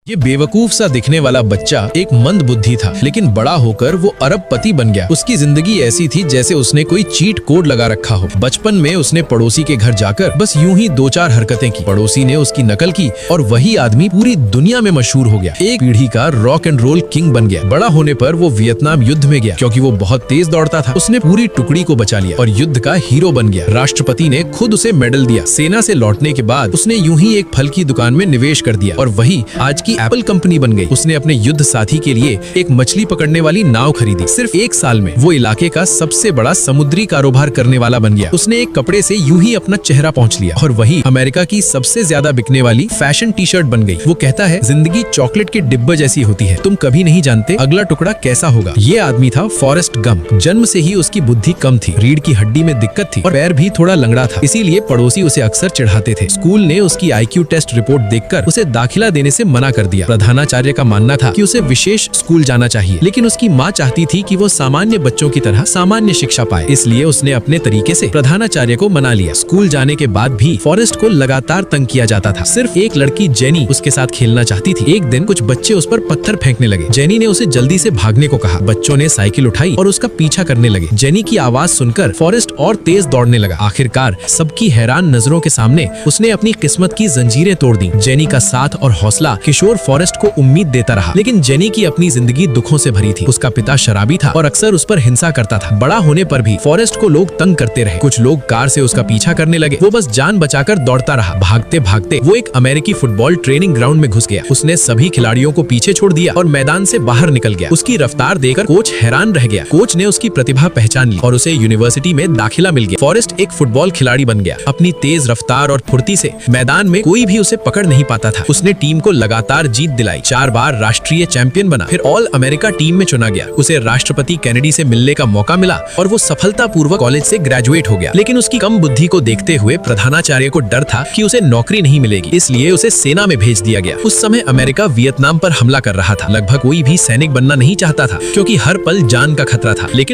ये बेवकूफ सा दिखने वाला बच्चा एक मंद बुद्धि था, लेकिन बड़ा होकर वो अरबपति बन गया। उसकी जिंदगी ऐसी थी जैसे उसने कोई चीट कोड लगा रखा हो। बचपन में उसने पड़ोसी के घर जाकर बस यूं ही 2-4 हरकतें की। पड़ोसी ने उसकी नकल की और वही आदमी पूरी दुनिया में मशहूर हो गया। एक पीढ़ी का रॉक एंड रोल किंग बन गया। बड़ा होने पर वो वियतनाम युद्ध में गया, क्योंकि वो बहुत तेज दौड़ता था। उसने पूरी टुकड़ी को बचा लिया और युद्ध का हीरो बन गया। राष्ट्रपति ने खुद उसे मेडल दिया। सेना से लौटने के बाद उसने यूं ही एक फल की दुकान में निवेश कर दिया और वही आज की एप्पल कंपनी बन गई। उसने अपने युद्ध साथी के लिए एक मछली पकड़ने वाली नाव खरीदी। सिर्फ 1 साल में वो इलाके का सबसे बड़ा समुद्री कारोबार करने वाला बन गया। उसने एक कपड़े से यूं ही अपना चेहरा पोंछ लिया और वही अमेरिका की सबसे ज्यादा बिकने वाली फैशन टी शर्ट बन गई। वो कहता है, जिंदगी चॉकलेट के डिब्बे जैसी होती है, तुम कभी नहीं जानते अगला टुकड़ा कैसा होगा। ये आदमी था फॉरेस्ट गंप। जन्म से ही उसकी बुद्धि कम थी, रीढ़ की हड्डी में दिक्कत थी और पैर भी थोड़ा लंगड़ा था। इसीलिए पड़ोसी उसे अक्सर चिढ़ाते थे। स्कूल ने उसकी IQ टेस्ट रिपोर्ट देखकर उसे दाखिला देने से मना कर दिया। प्रधानाचार्य का मानना था कि उसे विशेष स्कूल जाना चाहिए, लेकिन उसकी माँ चाहती थी कि वो सामान्य बच्चों की तरह सामान्य शिक्षा पाए। इसलिए उसने अपने तरीके से प्रधानाचार्य को मना लिया। स्कूल जाने के बाद भी फॉरेस्ट को लगातार तंग किया जाता था। सिर्फ एक लड़की जेनी उसके साथ खेलना चाहती थी। एक दिन कुछ बच्चे उस पर पत्थर फेंकने लगे। जेनी ने उसे जल्दी से भागने को कहा। बच्चों ने साइकिल उठाई और उसका पीछा करने लगे। जेनी की आवाज सुनकर फॉरेस्ट और तेज दौड़ने लगा। आखिरकार सबकी हैरान नजरों के सामने उसने अपनी किस्मत की जंजीरें तोड़ दी। जेनी का साथ और हौसला किशोर फॉरेस्ट को उम्मीद देता रहा, लेकिन जेनी की अपनी जिंदगी दुखों से भरी थी। उसका पिता शराबी था और अक्सर उस पर हिंसा करता था। बड़ा होने पर भी फॉरेस्ट को लोग तंग करते रहे। कुछ लोग कार से उसका पीछा करने लगे। वो बस जान बचाकर दौड़ता रहा। भागते भागते वो एक अमेरिकी फुटबॉल ट्रेनिंग ग्राउंड में घुस गया। उसने सभी खिलाड़ियों को पीछे छोड़ दिया और मैदान से बाहर निकल गया। उसकी रफ्तार देखकर कोच हैरान रह गया। कोच ने उसकी प्रतिभा पहचान ली और उसे यूनिवर्सिटी में दाखिला मिल गया। फॉरेस्ट एक फुटबॉल खिलाड़ी बन गया। अपनी तेज रफ्तार और फुर्ती से मैदान में कोई भी उसे पकड़ नहीं पाता था। उसने टीम को लगातार जीत दिलाई। 4 बार राष्ट्रीय चैंपियन बना, फिर ऑल अमेरिका टीम में चुना गया। उसे राष्ट्रपति केनेडी से मिलने का मौका मिला और वो सफलतापूर्वक कॉलेज से ग्रेजुएट हो गया। लेकिन उसकी कम बुद्धि को देखते हुए प्रधानाचार्य को डर था कि उसे नौकरी नहीं मिलेगी, इसलिए उसे सेना में भेज दिया गया। उस समय अमेरिका वियतनाम पर हमला कर रहा था। लगभग कोई भी सैनिक बनना नहीं चाहता था, क्योंकि हर पल जान का खतरा था। लेकिन